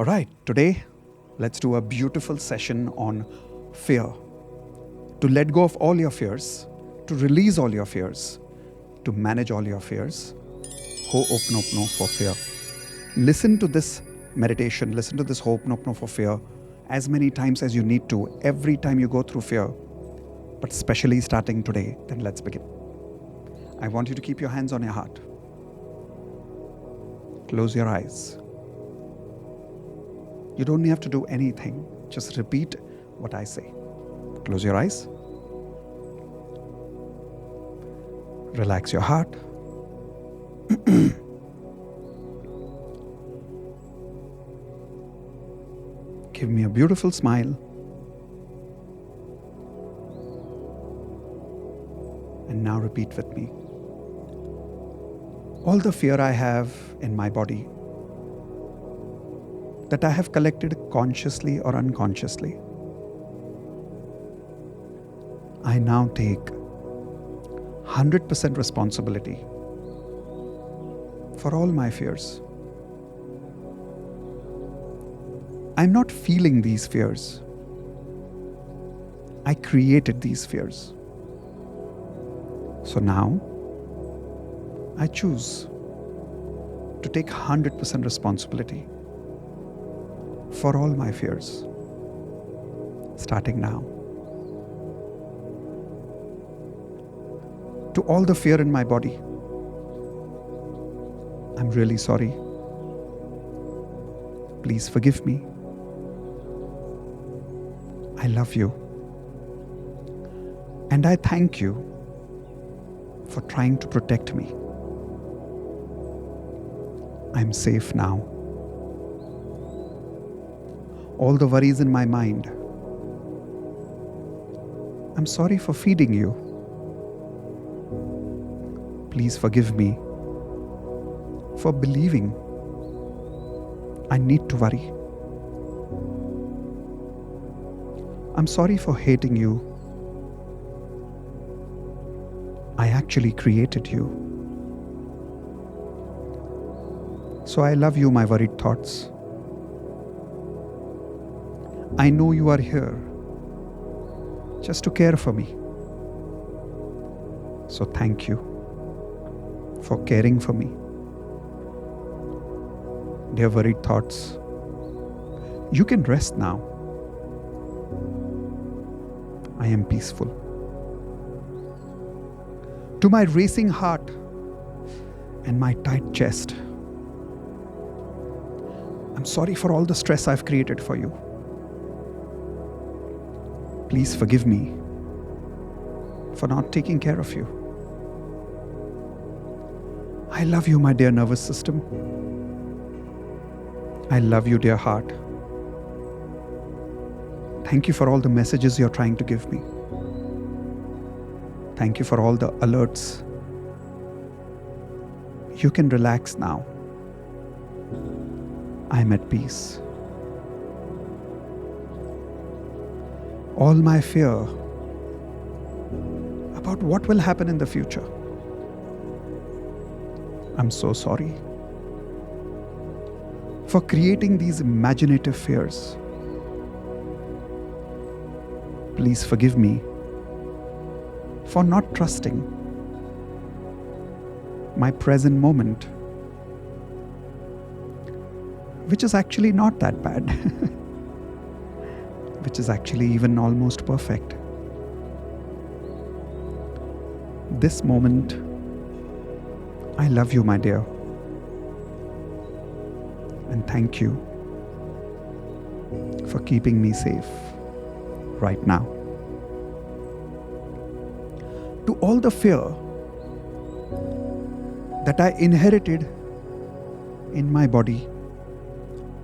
All right, today let's do a beautiful session on fear. To let go of all your fears, to release all your fears, to manage all your fears. Ho'oponopono for fear. Listen to this meditation, listen to this Ho'oponopono for fear as many times as you need to, every time you go through fear. But especially starting today, then let's begin. I want you to keep your hands on your heart. Close your eyes. You don't have to do anything. Just repeat what I say. Close your eyes. Relax your heart. Give me a beautiful smile. And now repeat with me. All the fear I have in my body, that I have collected consciously or unconsciously, I now take 100% responsibility for all my fears. I'm not feeling these fears. I created these fears. So now, I choose to take 100% responsibility for all my fears, starting now. To all the fear in my body, I'm really sorry. Please forgive me. I love you. And I thank you for trying to protect me. I'm safe now. All the worries in my mind, I'm sorry for feeding you. Please forgive me for believing I need to worry. I'm sorry for hating you. I actually created you. So I love you, my worried thoughts. I know you are here just to care for me. So thank you for caring for me. Dear worried thoughts, you can rest now. I am peaceful. To my racing heart and my tight chest, I'm sorry for all the stress I've created for you. Please forgive me for not taking care of you. I love you, my dear nervous system. I love you, dear heart. Thank you for all the messages you're trying to give me. Thank you for all the alerts. You can relax now. I'm at peace. All my fear about what will happen in the future, I'm so sorry for creating these imaginative fears. Please forgive me for not trusting my present moment, which is actually not that bad, which is actually even almost perfect. This moment, I love you, my dear. And thank you for keeping me safe right now. To all the fear that I inherited in my body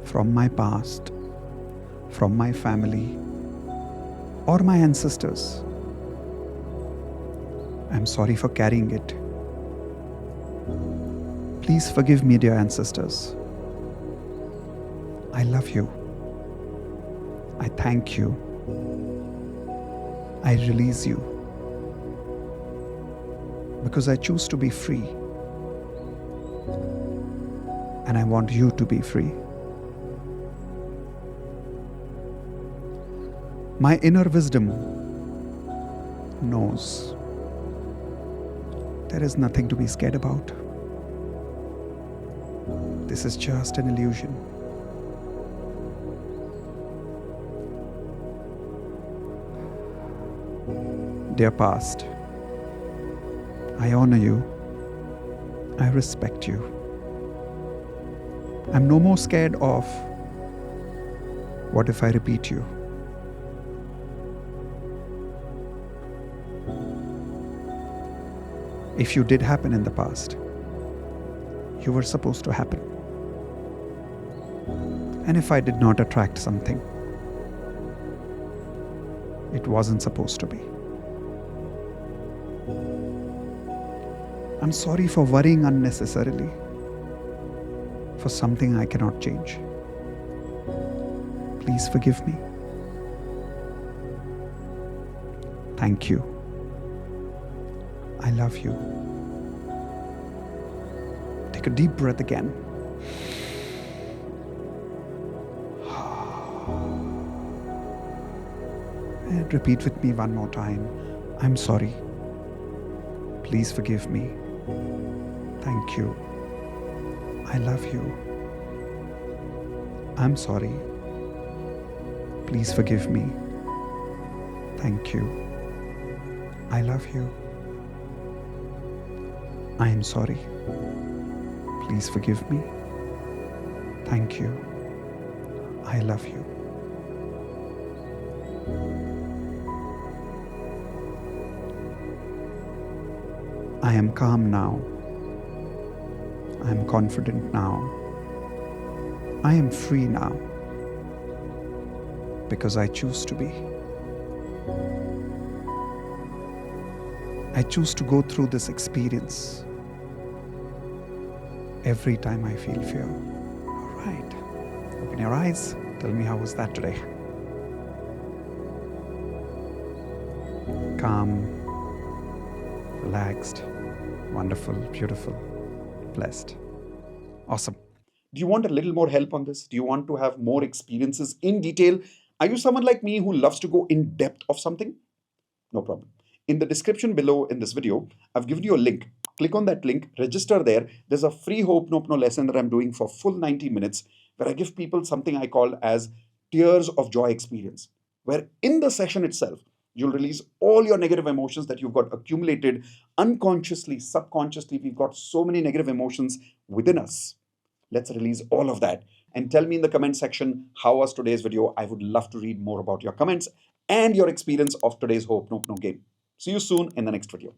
from my past, from my family, or my ancestors, I'm sorry for carrying it. Please forgive me, dear ancestors. I love you. I thank you. I release you because I choose to be free. And I want you to be free. My inner wisdom knows there is nothing to be scared about. This is just an illusion. Dear past, I honor you. I respect you. I'm no more scared of what if I repeat you. If you did happen in the past, you were supposed to happen. And if I did not attract something, it wasn't supposed to be. I'm sorry for worrying unnecessarily for something I cannot change. Please forgive me. Thank you. I love you. Take a deep breath again. And repeat with me one more time. I'm sorry. Please forgive me. Thank you. I love you. I'm sorry. Please forgive me. Thank you. I love you. I am sorry. Please forgive me. Thank you. I love you. I am calm now. I am confident now. I am free now because I choose to be. I choose to go through this experience every time I feel fear. All right. Open your eyes. Tell me, how was that today? Calm, relaxed, wonderful, beautiful, blessed. Awesome. Do you want a little more help on this? Do you want to have more experiences in detail? Are you someone like me who loves to go in depth of something? No problem. In the description below in this video, I've given you a link. Click on that link, register there. There's a free Ho'oponopono lesson that I'm doing for full 90 minutes where I give people something I call as tears of joy experience, where in the session itself, you'll release all your negative emotions that you've got accumulated unconsciously, subconsciously. We've got so many negative emotions within us. Let's release all of that. And tell me in the comment section, how was today's video? I would love to read more about your comments and your experience of today's Ho'oponopono game. See you soon in the next video.